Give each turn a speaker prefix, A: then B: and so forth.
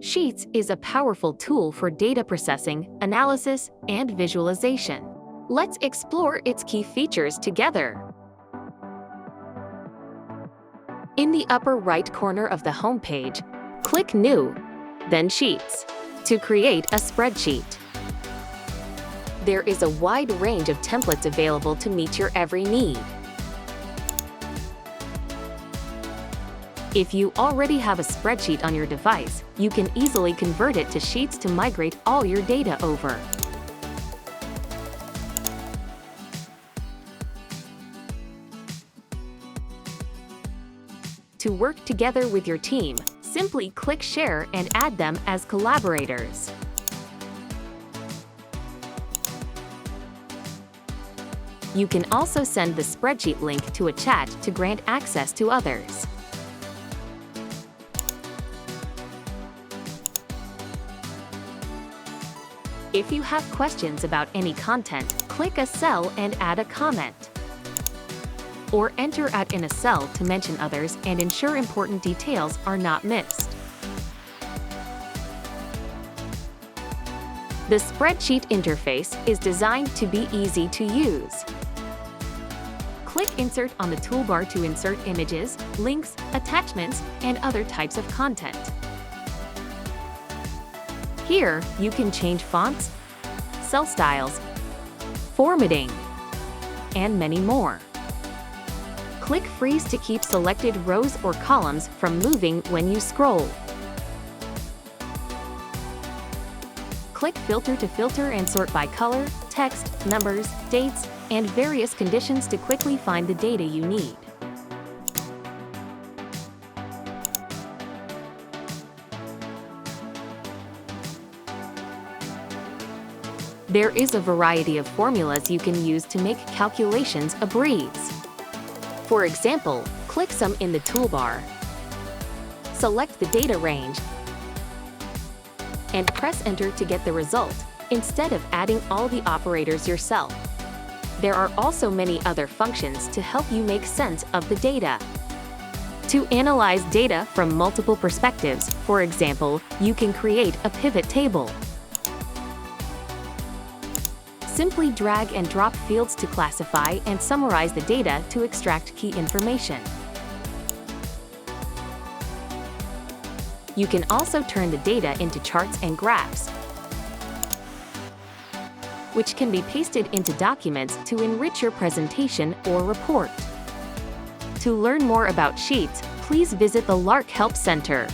A: Sheets is a powerful tool for data processing, analysis, and visualization. Let's explore its key features together. In the upper right corner of the home page, click New, then Sheets, to create a spreadsheet. There is a wide range of templates available to meet your every need. If you already have a spreadsheet on your device, you can easily convert it to Sheets to migrate all your data over. To work together with your team, simply click Share and add them as collaborators. You can also send the spreadsheet link to a chat to grant access to others. If you have questions about any content, click a cell and add a comment. Or enter it in a cell to mention others and ensure important details are not missed. The spreadsheet interface is designed to be easy to use. Click Insert on the toolbar to insert images, links, attachments, and other types of content. Here, you can change fonts, cell styles, formatting, and many more. Click Freeze to keep selected rows or columns from moving when you scroll. Click Filter to filter and sort by color, text, numbers, dates, and various conditions to quickly find the data you need. There is a variety of formulas you can use to make calculations a breeze. For example, click Sum in the toolbar, select the data range, and press Enter to get the result, instead of adding all the operators yourself. There are also many other functions to help you make sense of the data. To analyze data from multiple perspectives, for example, you can create a pivot table. Simply drag and drop fields to classify and summarize the data to extract key information. You can also turn the data into charts and graphs, which can be pasted into documents to enrich your presentation or report. To learn more about Sheets, please visit the Lark Help Center.